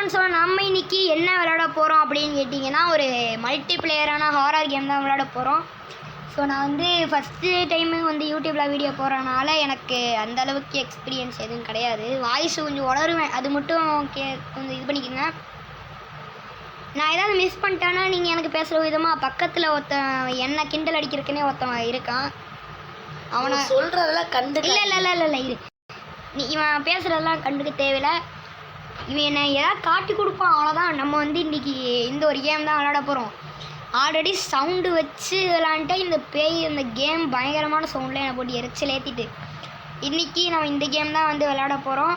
Friends, நம்ம இன்னைக்கு என்ன விளையாட போகிறோம் அப்படின்னு கேட்டிங்கன்னா, ஒரு மல்டி பிளேயரான ஹாரர் கேம் தான் விளையாட போகிறோம். ஸோ நான் வந்து ஃபஸ்ட்டு டைமு வந்து யூடியூப்பில் வீடியோ போடுறனால எனக்கு அந்தளவுக்கு எக்ஸ்பீரியன்ஸ் எதுவும் கிடையாது. வாய்ஸ் கொஞ்சம் உளருவேன், அது மட்டும் கொஞ்சம் இது பண்ணிக்கோங்க. நான் ஏதாவது மிஸ் பண்ணிட்டேன்னா நீங்கள் எனக்கு பேசுகிற விதமாக பக்கத்தில் ஒருத்தன் என்ன கிண்டல் அடிக்கிறதுக்குனே ஒருத்தன் இருக்கான். அவனை சொல்கிறதெல்லாம் கண்டு இல்லை இரு, இவன் பேசுகிறதெல்லாம் கண்டுக்க தேவையில்லை. இவன் என்னை ஏதாவது காட்டி கொடுப்பான், அவ்வளோதான். நம்ம வந்து இன்றைக்கி இந்த ஒரு கேம் தான் விளையாட போகிறோம். ஆல்ரெடி சவுண்டு வச்சு விளாண்டுட்டு இந்த பேய் இந்த கேம் பயங்கரமான சவுண்டில் என்னை போட்டு எரிச்சல் ஏற்றிட்டு இன்றைக்கி நம்ம இந்த கேம் தான் வந்து விளையாட போகிறோம்.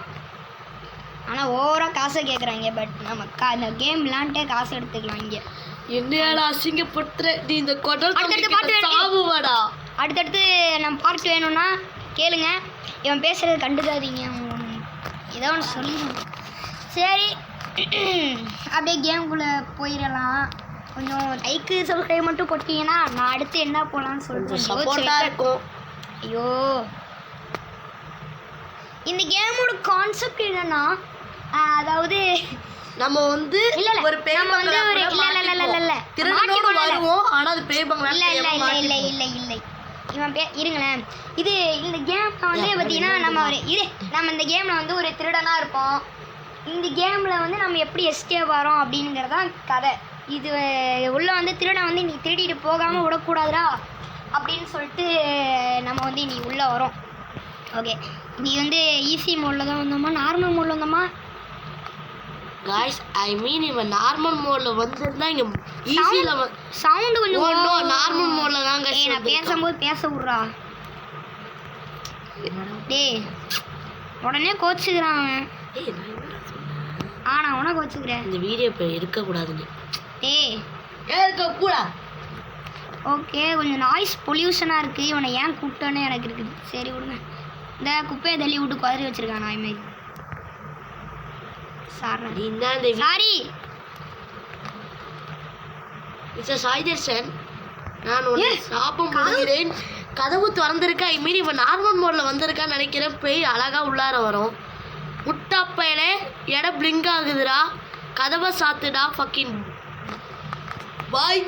ஆனால் ஓவராக காசை கேட்குறாங்க. பட் நம்ம இந்த கேம் விளாண்டே காசு எடுத்துக்கலாம். இங்கே என்னடா அசிங்கப்படுத்துற நீ இந்த அடுத்தடுத்து நம்ம பார்ட் வேணும்னா கேளுங்க. இவன் பேசுகிறது கண்டுக்காதீங்க, ஏதோ ஒன்று சொல்லிடணும். சரி, அப்படியே கேமுக்குள்ளே போயிடலாம். கொஞ்சம் லைக்கு சப்ஸ்கிரைப் மட்டும் போட்டிங்கன்னா நான் அடுத்து என்ன போகலான்னு சொல்லிட்டு இருக்கும். ஐயோ, இந்த கேமோட கான்செப்ட் என்னன்னா, அதாவது நம்ம வந்து ஒரு பேய் பங்களா இல்லை இவன் இருங்களேன். இந்த கேமில் வந்து பார்த்தீங்கன்னா நம்ம இந்த கேமில் வந்து ஒரு திருடனாக இருப்போம். இந்த கேமில் வந்து நம்ம எப்படி எஸ்கேப் வரோம் அப்படிங்கிறதான் கதை. இது உள்ள வந்து திருடன் வந்து நீ திருடிட்டு போகாமல் விடக்கூடாதுடா அப்படின்னு சொல்லிட்டு நம்ம வந்து நீ உள்ளே வரோம். ஓகே, நீ வந்து ஈஸி மோடில் தான் வந்தோமா நார்மல் மோடில் வந்தோமா? காய்ஸ், ஐ மீன் இவன் நார்மல் மோடில் வந்துருந்தா இங்கே ஈஸியில் சவுண்டு கொஞ்சம் நார்மல் மோடில் தான். நான் பேசும்போது பேச விட்றா. டேய், உடனே கோச்சுக்கிறான் அவன். நான் உனக்கு கோச்சுக்கிறேன். இந்த வீடியோ இப்போ இருக்கக்கூடாதுங்க. டேய், இருக்கக்கூடாது. ஓகே, கொஞ்சம் நாய்ஸ் பொல்யூஷனாக இருக்குது. இவனை ஏன் கூப்பிட்டோன்னே எனக்கு இருக்குது. சரி விடுங்க. இந்த குப்பையை தள்ளி விட்டு குதறி வச்சுருக்கான் நாய் மாதிரி. சாரி மிஸ்டர் சாய்தர்ஷன், நான் ஒன்று சாப்பிட போகிறேன். கதவு திறந்திருக்கா. ஐ மீன் இவன் நார்மல் மோடில் வந்திருக்கான்னு நினைக்கிறேன். போய் அழகாக உள்ளார வரும். முட்டாப்பையில இடம் பிளிங்க் ஆகுதுடா. கதவை சாத்துடா. ஃபக்கிங் பாய்.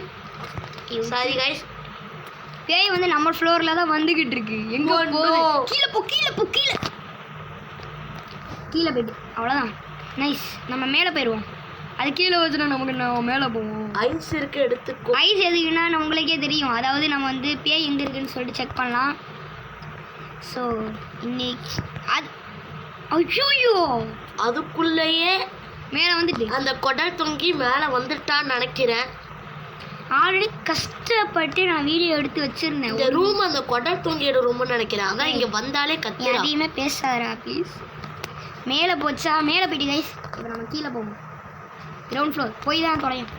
சாரி கைஸ், பேய் வந்து நம்ம ஃப்ளோரில் தான் வந்துக்கிட்டு இருக்கு. எங்கே கீழே போயிட்டு அவ்வளோதான். நைஸ், நம்ம மேலே போயிடுவோம். அது கீழே வச்சுனா நமக்கு நம்ம மேலே போவோம். ஐஸ் இருக்கு, எடுத்துக்கோ. ஐஸ் எதுக்குன்னா உங்களுக்கே தெரியும். அதாவது நம்ம வந்து பேய் எங்கே இருக்குன்னு சொல்லிட்டு செக் பண்ணலாம். ஸோ இன்னைக்கு ஐயோ அதுக்குள்ளேயே மேலே வந்துட்டு அந்த கொடல் தொங்கி மேலே வந்துட்டான்னு நினைக்கிறேன். ஆல்ரெடி கஷ்டப்பட்டு நான் வீடியோ எடுத்து வச்சிருந்தேன். இந்த ரூம் அந்த கொடல் தொங்கியோட ரூம்னு நினைக்கிறேன். அதான் இங்கே வந்தாலே கத்தி எதையுமே பேசாதரா ப்ளீஸ். மேலே போச்சா? மேலே போயிட்டு கைஸ். இப்போ நம்ம கீழே போவோம். கிரவுண்ட் ஃப்ளோர் போய் தான் தொலையும்.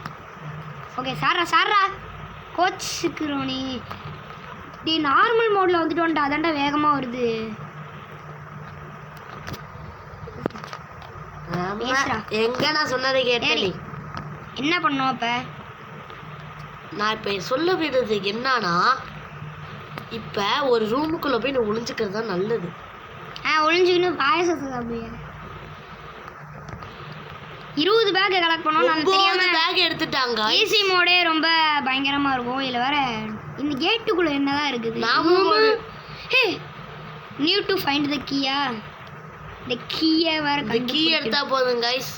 ஓகே, சார்ரா கோச்சுக்கிறோம். நீ நார்மல் மோடில் வந்துட்டு அதாண்டா வேகமாக வருது. எங்க நான் சொன்னதை கேட்டே என்ன பண்ணோம்? இப்போ நான் இப்போ சொல்ல விடுறது என்னன்னா, இப்போ ஒரு ரூமுக்குள்ளே போய் நீ ஒளிஞ்சுக்கிறது தான் நல்லது. ஒளிஞ்சுக்கின்னு பாயசத்தை சாப்பிடுங்க. 20 பேக் கலெக்ட் பண்ணோம். நான் தெரியாம பேக் எடுத்துட்டாங்க. ஈஸி மோடே ரொம்ப பயங்கரமாக இருக்கும். இதில் வேற இந்த கேட்டுக்குள்ளே என்னதான் இருக்குது? நியூ டு ஃபைண்ட் த கீயா. இந்த கீயை வேற கீ எடுத்தா போதும் கைஸ்.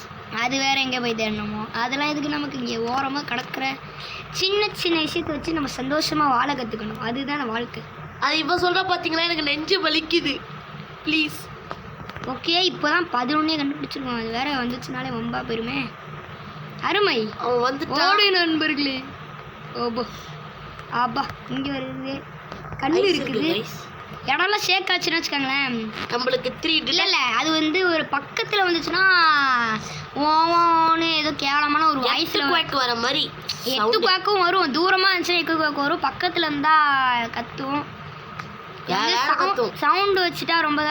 அது வேற எங்கே போய் தேடணுமோ அதெல்லாம் இதுக்கு நமக்கு இங்கே ஓரமாக கிடக்கிற சின்ன விஷயத்தை வச்சு நம்ம சந்தோஷமாக வாழ கற்றுக்கணும். அதுதான் வாழ்க்கை. அது இப்போ சொல்கிற பார்த்தீங்கன்னா எனக்கு நெஞ்சு வலிக்குது. ப்ளீஸ். ஓகே, இப்போ தான் 11 கண்டுபிடிச்சிருக்கோம். அது வேற வந்துச்சுனாலே ரொம்ப பெருமை. அருமை. அவன் வந்து ஓடு நண்பர்களே. ஓபோ ஆப்பா, இங்கே வருது. கண்ணு இருக்குது. இடம்லாம் ஷேக் ஆச்சுன்னு வச்சுக்கோங்களேன். நம்மளுக்கு 3 இல்லை அது வந்து ஒரு பக்கத்தில் வந்துச்சுன்னா ஓன்னு ஏதோ கேவலமான ஒரு வாய்ஸில் வர மாதிரி 8 குவாக்கும் வரும். தூரமாக இருந்துச்சுன்னா 8 குவாக்கு வரும். பக்கத்தில் இருந்தால் கத்துவோம். சவுண்டு வச்சுட்டா ரொம்ப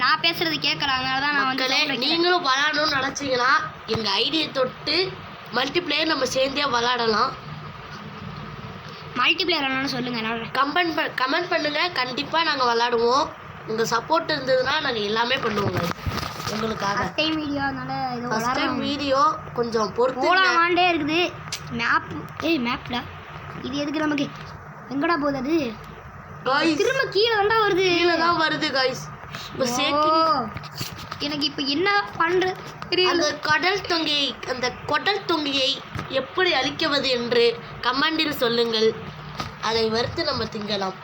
நான் பேசுறது கேட்கல. அதனால தான் நான் வந்து நீங்களும் விளாடணும்னு நினச்சிங்கன்னா எங்கள் ஐடியை தொட்டு மல்டிப்ளேயர் நம்ம சேர்ந்தே விளாடலாம். மல்டிப்ளேயர் விளாடணும்னு சொல்லுங்கள். கமெண்ட் பண்ணுங்கள். கண்டிப்பாக நாங்கள் விளாடுவோம். உங்கள் சப்போர்ட் இருந்ததுன்னா நாங்கள் எல்லாமே பண்ணுவோங்க. உங்களுக்காக. ஃபர்ஸ்ட் டைம் வீடியோ அதனால ஏதோ ஃபர்ஸ்ட் டைம் வீடியோ கொஞ்சம் பொறுத்து போலாமாண்டே இருக்குது. மேப் மேப்ல இது எதுக்கு நமக்கு? எங்கடா போகுது அது? गाइस திரும்ப கீழே தான்டா வருது. கீழ தான் வருது गाइस. இப்போ எனக்கு இப்போ என்ன பண்ற தெரியல. அந்த கடல் தொங்கியை எப்படி அழிக்குவது என்று கமெண்டில் சொல்லுங்கள். அதை வறுத்து நம்ம திங்கலாம்.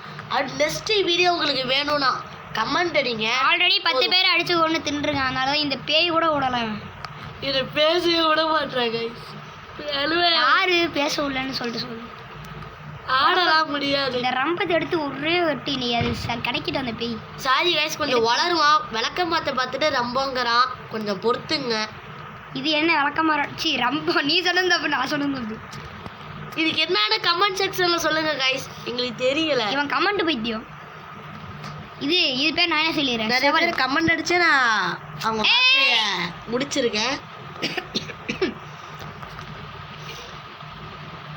நெக்ஸ்ட் வீடியோ உங்களுக்கு வேணும்னா கமெண்ட் அடிங்க. ஆல்ரெடி 10 பேர் அடிச்சு கொண்டு தின்றுங்க. அதனால இந்த பேய் கூட விடலாம். இதை பேசவே விட மாட்டேன் गाइस. யாரு பேச விடலன்னு சொல்லிட்டு சொல்லு. ஆடலாம் முடியாது. இந்த ரம்பத்தை எடுத்து ஒரே வெட்டி நீ அது கிடைக்கிட்டு அந்த பேய். சாரி गाइस, கொஞ்சம் வளருவான். விளக்கம் பார்த்துட்டு ரம்பங்கிறான். கொஞ்சம் பொறுத்துங்க. இது என்ன விளக்கமாறம்? சி ரம்பம். நீ சொன்னது தப்பு, நான் சொன்னது தப்பு. இதுக்கு என்னன்னு கமெண்ட் செக்ஷன்ல சொல்லுங்க गाइस. எங்களுக்கு தெரியல. இவன் கமெண்ட் பைத்தியம். இது பேர் நான் என்ன சொல்லிடுறேன். நிறைய பேர் கமெண்ட் அடிச்சு நான் அவங்க வார்த்தையை முடிச்சிருக்கேன்.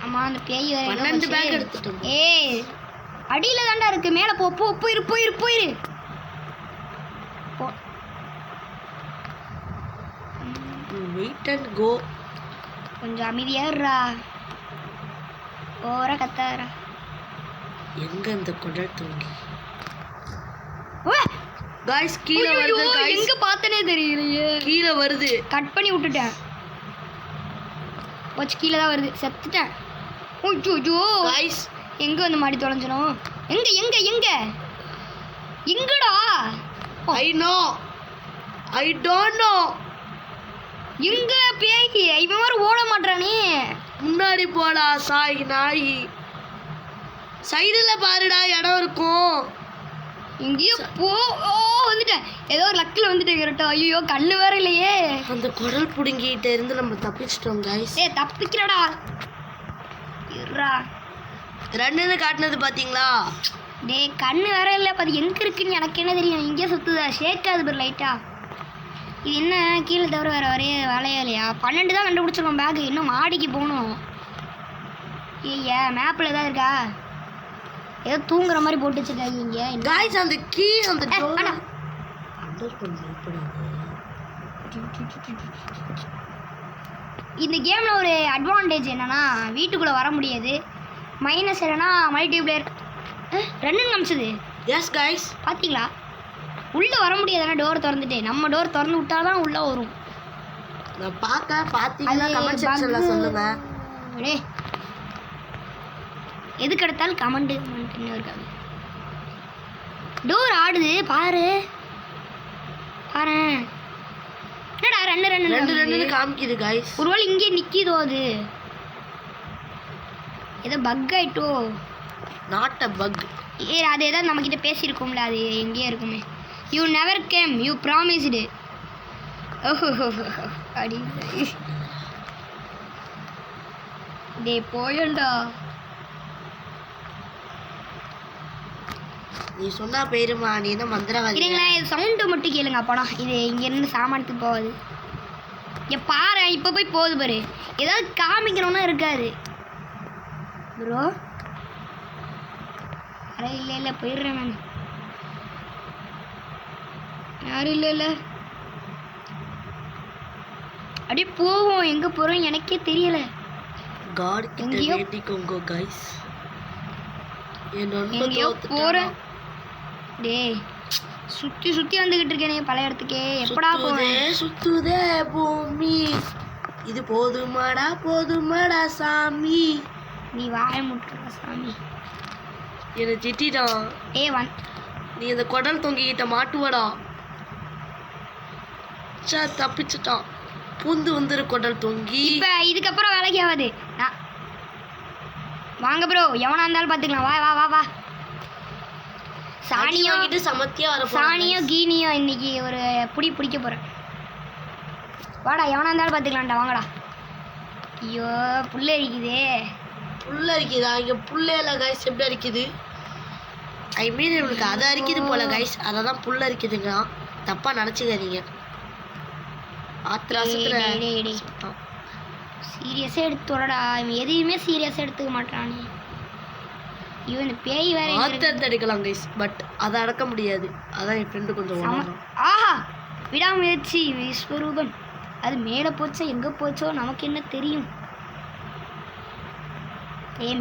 ஆமா அந்த பேய் வேற 12 பேக் எடுத்துட்டோம். ஏய் அடியில தான்டா இருக்கு. மேல போயிரு வெயிட் அண்ட் கோ. கொஞ்சம் அமைதியா இருடா. ஓர கத்தாரா. எங்க இந்த குடல் தொங்கி गाइस கீழ வருது गाइस. எங்க பார்த்தனே தெரியலையே. கீழ வருது. கட் பண்ணி விட்டுட்டேன். போச்சு கீழ தான் வருது. செத்துட்டேன். ஓய்யோ गाइस எங்க வந்து மாடி தொலைஞ்சனோ? எங்கடா? I don't know. எங்க பேய்? இவன் மாதிரி ஓட மாட்டானே. முன்னாடி போடா சாய் நாய். சைடுல பாருடா, இடம் இருக்கும். எங்கேயோ வந்துட்டேன். ஏதோ ஒரு லக்கில் வந்துட்டேன் கரெக்டா. ஐயோ கண்ணு வேற இல்லையே. அந்த குடல் புடுங்கிட்ட இருந்து நம்ம தப்பிச்சிட்டோம் गाइस. தப்பிக்கிறடா இருடா. ரன்னு காட்டுனது பாத்தீங்களா? டேய் கண்ணு வேற இல்லை. அது எங்க இருக்குன்னு எனக்கு என்ன தெரியும்? இங்கே சுத்துதா ஷேக்காது பேர் லைட்டா. இது என்ன கீழே தவிர வேற வரைய வேலையா இல்லையா? 12 தான் கண்டுபிடிச்சிருக்கோம். பேக் இன்னும் மாடிக்கு போகணும். ஐயா மேப்ல ஏதாவது இருக்கா? ஏதோ தூங்குற மாதிரி போட்டு வச்சிருக்காங்க இங்க. गाइस அந்த கீ அந்த டோர் அண்ணா அண்டர் பண்ணி இந்த கேமில் ஒரு அட்வான்டேஜ் என்னன்னா வீட்டுக்குள்ளே வர முடியாது. மைனஸ் என்னன்னா மல்டிப்ளேயர் ரெண்டுன்னு காமிச்சது. எஸ் गाइस பார்த்தீங்களா? உள்ளே வர முடியாதுன்னா டோர் திறந்துட்டு நம்ம டோர் திறந்து விட்டா தான் உள்ளே வரும். நான் பார்த்தீங்கன்னா கமெண்ட் செக்ஷன்ல சொல்லுங்க. டே எதுக்கு எடுத்தாலும் கமெண்ட் இருக்காது. டோர் ஆடுது பாரு. என்னடா ரெண்டு காமிக்குது गाइस. ஒருவேளை இங்கே நிக்கிதோ? அது ஏதோ பக் ஆயிட்டோ? Not a bug. அது ஏதாவது நம்ம கிட்ட பேசியிருக்கோம்ல, அது எங்கேயே இருக்குமே. You never came you promised. அடி டே போயண்டா. நீ சொன்னா பேருமா, நீ என்ன மந்திரவாதி? இல்லைங்களா, இது சவுண்டு மட்டும் கேளுங்க அப்போனா. இது இங்கேருந்து சாமானத்துக்கு போகாது. இங்கே பாரு இப்போ போய் போகுது பாரு. ஏதாவது காமிக்கணும்னா இருக்காது ப்ரோ. அரை இல்லை போயிடுறேன் நான். யாரும் இல்லை அப்படியே போவோம். எங்கே போகிறோம் எனக்கே தெரியல. காட் கிட்ட வேண்டிக்கோங்க गाइस. எங்கேயோ போகிறேன். டேய் சுற்றி வந்துக்கிட்டு இருக்கேனே பழைய இடத்துக்கே. எப்படா போவேன்? சுத்துதே பூமி. இது போதுமாடா சாமி. நீ வாய முட்டுற சாமி. என்னை திட்டான். நீ இந்த குடல் தொங்கிக்கிட்ட மாட்டுவடா. தப்பிச்சுட்டான். பூந்து வந்துரு குடல் தொங்கி. இப்போ இதுக்கப்புறம் வேலைக்கு ஆகாது. வாங்க ப்ரோ, எவனா இருந்தாலும் பார்த்துக்கலாம். வா சாணியோ சமத்தியா வர சாணியோ கீனியோ இன்னைக்கு ஒரு பிடிக்க போகிறேன். வாடா எவனா இருந்தாலும் பார்த்துக்கலாம்டா. வாங்கடா. ஐயோ புல்ல அரிக்குதே. புல்ல அரிக்குதா? இங்கே புல்லையில गाइस எப்படி அரிக்குது? ஐ மீன் இவனுக்கு அதை அரிக்குது போல गाइस. அதை தான் புல்ல அரிக்குதுங்க. தப்பாக நினச்சிக்காதீங்க. ஆத்திராசத்தில் சீரியஸாக எடுத்து வரடா. இவன் எதையுமே சீரியஸாக எடுத்துக்க மாட்டானே. இவன் இந்த பேய் வேற ஆத்தர் அடிக்கலாம் गाइस. பட் அதை அடக்க முடியாது. அதான் என் ஃப்ரெண்டு கொஞ்சம் ஆஹா விடாமுயற்சி விஸ்வரூபம். அது மேலே போச்சோ எங்கே போச்சோ நமக்கு என்ன தெரியும்.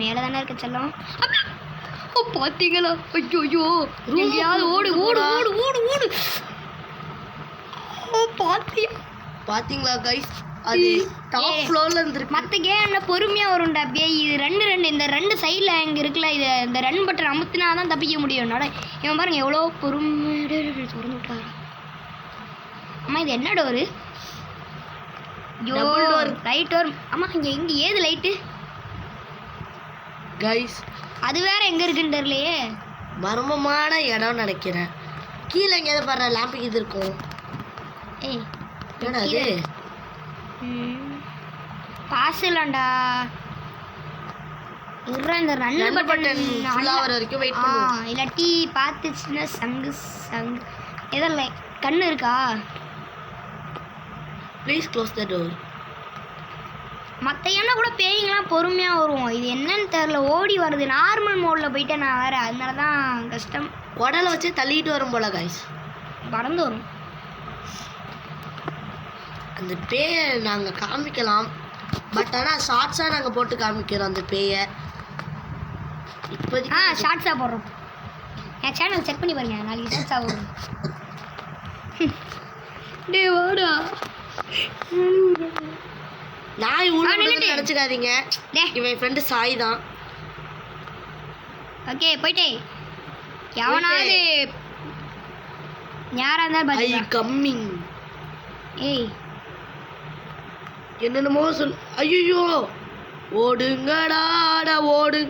மேலே தானே இருக்க செல்லம். பார்த்தீங்களா? ஐயோ எங்கேயாவது ஓடு ஓடு ஓடு ஓடு ஓடு. பாத்தீங்களா கைஸ், அது டாப் ஃப்ளோர்ல இருந்திருக்கு. மற்ற கேம்ல பொறுமையாக வரும்டா பேய். இது ரெண்டு இந்த ரெண்டு சைடில் இங்கே இருக்குல்ல, இது இந்த ரன் பட்டன் அமுத்தினா தான் தப்பிக்க முடியும். இவன் பாருங்க எவ்வளோ பொறுமை திறந்து விட்டாரா. அம்மா இது என்ன டோரு? Light door. ஆமாம் இங்கே ஏது லைட்டு கைஸ்? அது வேற எங்கே இருக்குன்னு தெரியலையே. மர்மமான இடம் நினைக்கிறேன். கீழே எங்கேயாவது பாரு லேம்புக்கு இது இருக்கும். ஏய் என்னடா அது? பாஸ் இல்லைண்டா. இந்த ரன் பட்டன் ஃபுல்லாகிற வரைக்கும் வெயிட் பண்ணுவோம். இல்லாட்டி பார்த்துச்சுன்னா சங்கு சங்கு எதில் கண்ணு இருக்கா? Please close the door. மற்ற என்ன கூட பேய்ங்களாம் பொறுமையாக வரும். இது என்னன்னு தெரில, ஓடி வருது. நார்மல் மோடில் போயிட்டேன் நான் வேறு, அதனால தான் கஷ்டம். உடலை வச்சு தள்ளிட்டு வரும் போல கைஸ், பறந்து வரும். அந்த பேயை நாங்கள் காமிக்கலாம், பட் ஆனால் ஷார்ட்ஸாக நாங்கள் போட்டு காமிக்கிறோம் அந்த பேயை இப்போதைக்கு. ஷார்ட்ஸாக போடுறோம். என் சேனல் செக் பண்ணி பாருங்க, நாளைக்கு ஷார்ட்ஸாக வரும். டே வாடா. நாய் நினச்சிக்காதீங்க, இவன் ஃப்ரெண்டு சாய் தான். ஓகே போயிட்டே. எவனாவது யாராக இருந்தாலும் கம்மிங். ஏய் என்னென்னமோ சொல். ஐயோ ஓடுங்கடாடா ஓடு.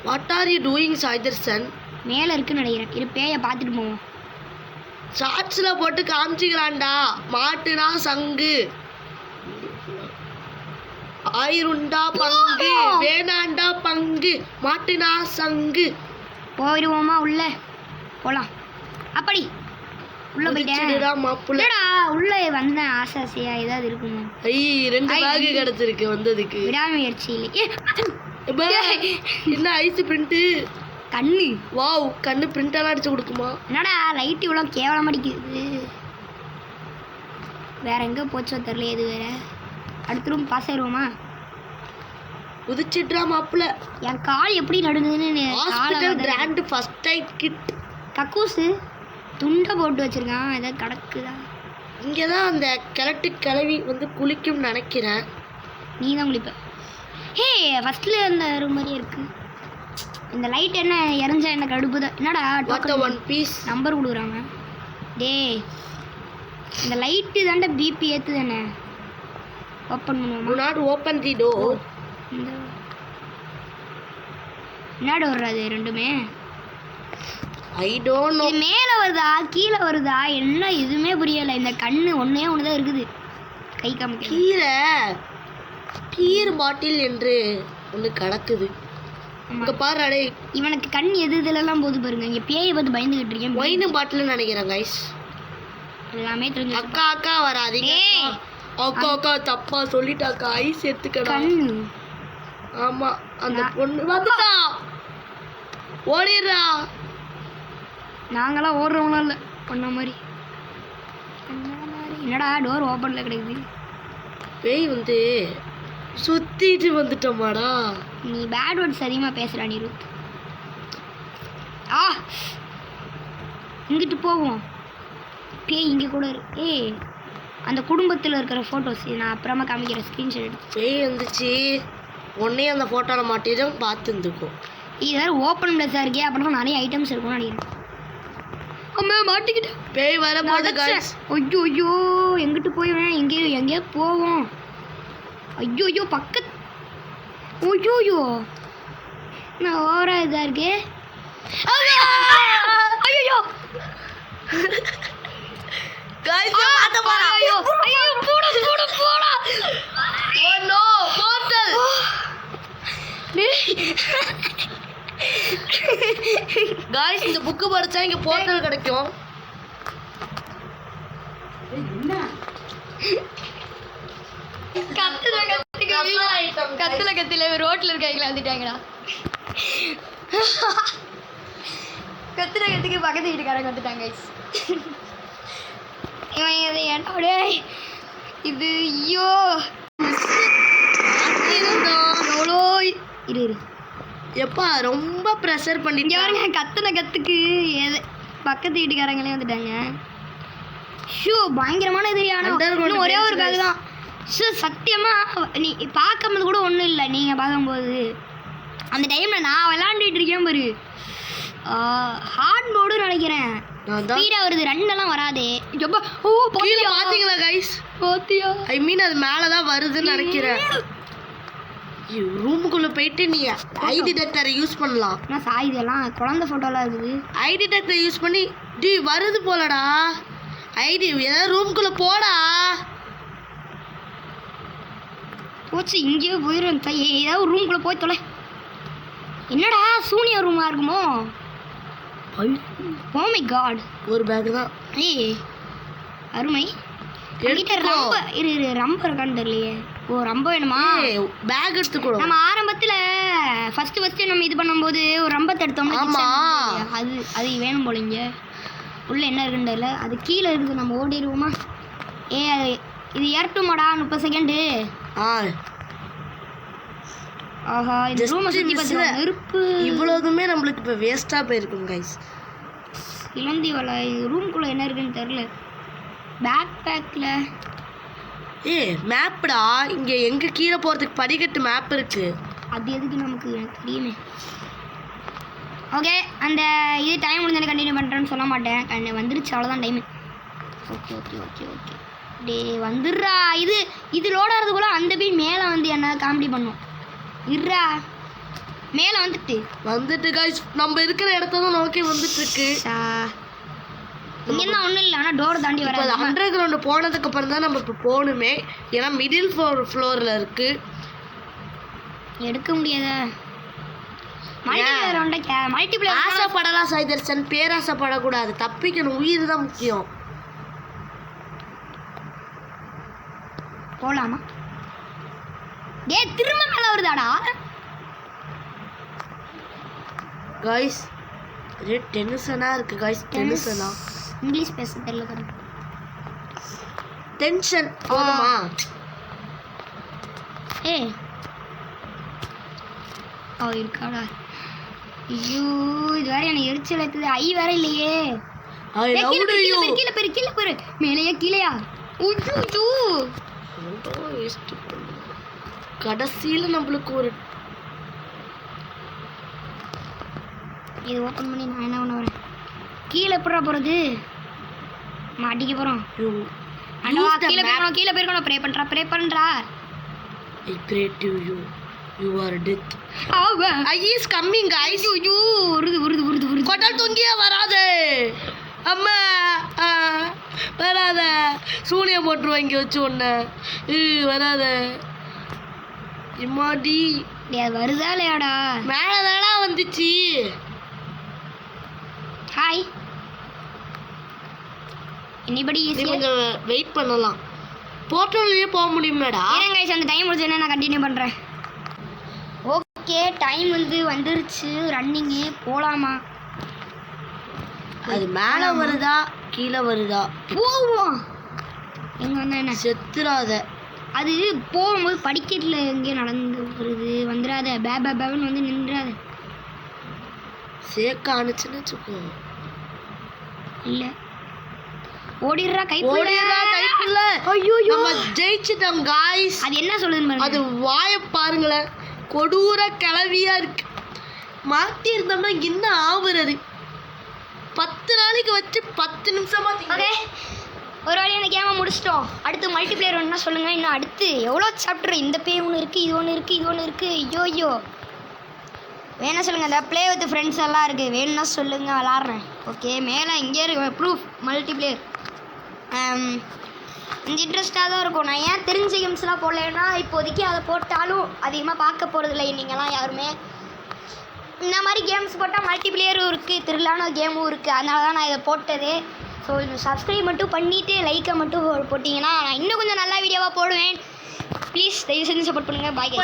What are you doing Saidarshan? மேலே இருக்குன்னு நினைக்கிறேன். இரு பேயை பார்த்துட்டு போவோம். ஷார்ட்ஸில் போட்டு காமிச்சிக்கலாம்டா. மாட்டுனா சங்கு, ஆயிருண்டா பங்கு, வேணாண்டா பங்கு, மாட்டுனா சங்கு. போயிடுவோமா? உள்ள போகலாம். அப்படி உள்ள போயிட்டேன் மாப்பிள்ளடா. உள்ள வந்தேன் ஆசாசியா ஏதாவது இருக்குமா? ரெண்டு பேக் கிடைச்சிருக்கு வந்ததுக்கு. விடாமுயற்சி இல்லை. என்ன ஐஸ் பிரிண்ட் கண்ணு. வாவ், கண்ணு பிரிண்டெல்லாம் அடிச்சு கொடுக்குமா? என்னடா லைட் இவ்வளோ கேவலம் அடிக்குது. வேற எங்கே போச்சோ தெரியல. எது வேற அடுத்த ரூம் பாஸ் ஆயிடுவோமா? உதிச்சிட்றா மாப்பிள்ள. என் கால் எப்படி நடுங்குதுன்னு. Hospital grand first aid kit. கக்கூசு துண்டை போட்டு வச்சிருக்கான். ஏதாவது கிடக்குதா? இங்கே தான் அந்த கிளவி வந்து குளிக்கும் நினைக்கிறேன். நீ தான் குளிப்ப. ஹே ஃபர்ஸ்ட்ல அந்த ரூம் மாதிரியே இருக்கு. இந்த லைட் என்ன எரிஞ்சா என்ன கடுப்பு தான். என்னடா ஒன் பீஸ் நம்பர் கொடுக்குறாங்க. டே இந்த லைட்டு தாண்டா பிபி ஏற்று தானே. ஓப்பன் பண்ணுவோமா? Not open the door. என்ன டோர் அது ரெண்டுமே? I don't know. இது மேலே வருதா கீழே வருதா என்ன எதுவுமே புரியலை. இந்த கண்ணு ஒன்றே ஒன்று தான் இருக்குது. கை காமிக்க கீழே கீர் பாட்டில் என்று ஒன்று கிடக்குது. இங்கே பாரு அடே. இவனுக்கு கண் எது இதுலலாம் போது பாருங்க. இங்கே பேயை பார்த்து பயந்துக்கிட்டு இருக்கேன். ஒயின் பாட்டில் நினைக்கிறேன் கைஸ். எல்லாமே தெரிஞ்சு. அக்கா அக்கா வராதீங்க. அக்கா அக்கா தப்பா சொல்லிட்டாக்கா. ஐஸ் எடுத்துக்கடா. கண்ணு. ஆமா அந்த பொண்ணு வந்துட்டா. ஓடிடுறா. நாங்களாம் ஓடுறவங்களாம் இல்லை பொண்ண மாதிரி. என்னடா டோர் ஓப்பனில் கிடைக்குது. பேய் வந்து சுத்திட்டு வந்துட்டோமாடா. நீ பேட் வேர்ட்ஸ் அதிகமாக பேசுகிறா நிருத். இங்கிட்டு போவோம். பேய் இங்கே கூட இருக்கு. அந்த குடும்பத்தில் இருக்கிற ஃபோட்டோஸ் நான் அப்புறமா காமிக்கிற ஸ்க்ரீன்ஷாட் எடுத்து. பேய் வந்துச்சு உடனே அந்த ஃபோட்டோவில் மாட்டிடும் பார்த்து இருந்துக்கும். இது வேறு ஓப்பன் பிளஸாக இருக்கே. அப்படின்னா நிறைய ஐட்டம்ஸ் இருக்கும்னு நினைக்கிறேன். அம்மா மாட்டிக்கிட்டேன். பேய் வரும்போது ஐயோ ஐயோ எங்கிட்டு போயிடுவேன். எங்கேயோ போவோம். ஐயோ ஐயோ பக்கத்து. ஐயோயோ நான் ஓவரா இதாக இருக்கே. ஐயோ காய்ஸ் இந்த புக்கு படிச்சா இங்க போர்ட்டல் கிடைக்கும். கத்துல ரோட்ல இருக்காங்களா வந்துட்டாங்கடா. கத்துறதுக்கு பக்கத்து வீட்டுக்காரங்க வந்துட்டாங்க. இவன் இது என்னோட இது ஐயோ எவ்வளோ இரு இரு எப்பா ரொம்ப ப்ரெஷர் பண்ணிட்டு யாருங்க கத்துன கத்துக்கு எது பக்கத்து வீட்டுக்காரங்களே வந்துட்டாங்க. ஷூ பயங்கரமான எதிரியான இன்னும் ஒரே ஒரு பேக் தான். ஷூ சத்தியமாக நீ பார்க்கும்போது கூட ஒன்றும் இல்லை. நீங்கள் பார்க்கும்போது அந்த டைமில் நான் விளாண்டுட்டு இருக்கேன் பாரு. ஹார்ட் மோடுன்னு நினைக்கிறேன். ஸ்பீடாக வருது, ரெண்டெல்லாம் வராது. எப்போ ஓ பார்த்தீங்களா கைஸ்? பாத்தியா ஐ மீன் அது மேலே தான் வருதுன்னு நினைக்கிறேன். ரூமுக்குள்ளே போயிட்டு நீ ஐடி டிடெக்டரை யூஸ் பண்ணலாம். ஆனால் சாய் இதெல்லாம் குழந்தை ஃபோட்டோலாம் இருக்குது. ஐடி டிடெக்டரை யூஸ் பண்ணி வருது போலடா ஐடி. ஏதாவது ரூமுக்குள்ளே போடா. போச்சு இங்கேயே போயிடும். ஏதாவது ஒரு ரூம்குள்ளே போய் தொலை. என்னடா சூனியர் ரூமாக இருக்குமோ? Oh my god. ஒரு பேக் தான். ஏய் அருமை. என்கிட்ட ரொம்ப இரு இரு ரொம்ப இருக்கான்னு தெரியலையே. ஓ ரொம்ப வேணுமா? பேக் எடுத்துக்கணும். நம்ம ஆரம்பத்தில் ஃபஸ்ட்டு நம்ம இது பண்ணும்போது ஒரு ரம்பத்தை எடுத்தோம். ஆமாம் அது வேணும் போல. இங்கே உள்ளே என்ன இருக்குன்னு தெரியல. அது கீழே இருக்குது. நம்ம ஓடிடுவோமா? அது இது ஏறட்டுமாடா 30 செகண்டு. ஆஹா இந்த ரூமை சுற்றி பார்த்து நெருப்பு இவ்வளோதுமே நம்மளுக்கு இப்போ வேஸ்ட்டாக போயிருக்கும் கைஸ். இளந்தி வலை ரூம்குள்ளே என்ன இருக்குன்னு தெரில. பேக் பேக்கில் மேப்டா இங்கே எங்கே கீழே போகிறதுக்கு படிக்கட்டு மேப் இருக்குது. அது எதுக்கு நமக்கு எனக்கு தெரியுமே. ஓகே அந்த இது டைம் முடிஞ்சது கண்டினியூ பண்ணுறேன்னு சொல்ல மாட்டேன். வந்துருச்சு அவ்வளோதான் time. Okay okay okay okay டே வந்துடுறா. இது லோட் ஆகிறதுக்குள்ள அந்த போய் மேலே வந்து என்ன காமெடி பண்ணும். இருறா மேலே வந்துட்டு கைஸ் நம்ம இருக்கிற இடத்த தான் நோக்கி வந்துட்டு இருக்கு. இங்கே தான் ஒன்றும் இல்லை. ஆனால் டோர் தாண்டி வராது. அண்டர் கிரவுண்டு போனதுக்கு அப்புறம் தான் நம்ம இப்போ போகணுமே. ஏன்னா மிடில் ஃப்ளோரில் இருக்கு. எடுக்க முடியாத மல்டிபிளேயர் ஆசைப்படலாம் சாய்தர்சன், பேராசைப்படக்கூடாது. தப்பிக்கணும், உயிர் தான் முக்கியம். போகலாமா? திரும்ப மேலே வருதாடா கைஸ். டென்ஷனாக இருக்கு கைஸ். டென்ஷனா இங்கிலீஷ் பேச தெரியல. டென்ஷன் போதுமா? இருக்காடா. ஐயோ இது வேற எனக்கு எரிச்சல் எடுத்தது. ஐ வேற இல்லையே. கீழே பேரு மேலேயா கீழேயா? கடைசியில் நம்மளுக்கு ஒரு இது ஓப்பன் பண்ணி நான் என்ன பண்ண வரேன்? கீழே எப்படா போகிறது? மாட்டிக்க போகிறோம். கீழே போயிருக்கணும். ப்ரே பண்ணுறா. I pray to you. You are death. I is coming guys. வருது. கொட்டால் தொங்கியா வராதே. அம்மா வராத. சூனியம் போட்டுருவா இங்கே வச்சு ஒன்று. வராத இம்மாடி. வருதா இல்லையாடா? மேலே தானா வந்துச்சு. ஹாய் எனிபடி கொஞ்சம் வெயிட் பண்ணலாம். போர்ட்டல்லையே போக முடியுமாடா? கைஸ் அந்த டைம் முடிஞ்சோன்னா நான் கண்டினியூ பண்ணுறேன். ஓகே டைம் வந்துருச்சு. ரன்னிங்கு போகலாமா? அது மேலே வருதா கீழே வருதா? போவோம். எங்கே வந்தால் என்ன? செத்துறாத. அது போகும்போது படிக்கட்டில் எங்கேயோ நடந்து வருது. வந்துடாத. பேபன்னு வந்து நின்றாத. சேக்க அனுச்சுன்னு வச்சுக்கோ. இல்லை ஓடிடுறா கைப்புள்ள. ஐயோ நம்ம ஜெயிச்சிட்டோம் காய்ஸ். அது என்ன சொல்லுதுன்னு அது வாயை பாருங்களேன். கொடூர கிளவியா இருக்கு. மாட்டி இருந்தோம்னா இன்னும் ஆகுறது. 10 நாளைக்கு வச்சு 10 நிமிஷமா. ஓகே ஒரு வழி அந்த கேமை முடிச்சிட்டோம். அடுத்து மல்டிப்ளேயர் ஒன்றா சொல்லுங்கள். இன்னும் அடுத்து எவ்வளோ சாப்டர்? இந்த பே ஒன்று இருக்குது, இது ஒன்று இருக்குது. ஐயோ வேணா சொல்லுங்கள். இந்த ப்ளே வித் ஃப்ரெண்ட்ஸ் எல்லாம் இருக்குது. வேணும்னா சொல்லுங்கள், விளாட்றேன். ஓகே மேலே இங்கே இருக்கு ப்ரூஃப் மல்டிப்ளேயர். கொஞ்சம் இன்ட்ரெஸ்ட்டாக தான் இருக்கும். நான் ஏன் தெரிஞ்ச கேம்ஸ்லாம் போடலைன்னா இப்போதைக்கு அதை போட்டாலும் அதிகமாக பார்க்க போகிறதில்ல நீங்கள்லாம் யாருமே. இந்த மாதிரி கேம்ஸ் போட்டால் மல்டிப்ளேயரும் இருக்குது, திருவிழான கேமும் இருக்குது. அதனால தான் நான் இதை போட்டது. ஸோ சப்ஸ்கிரைப் மட்டும் பண்ணிவிட்டு லைக்கை மட்டும் போட்டிங்கன்னா நான் இன்னும் கொஞ்சம் நல்லா வீடியோவாக போடுவேன். ப்ளீஸ் தயவு செஞ்சு சப்போர்ட் பண்ணுங்கள். பாய்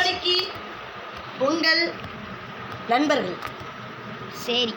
உங்கள் நண்பர்கள். சரி.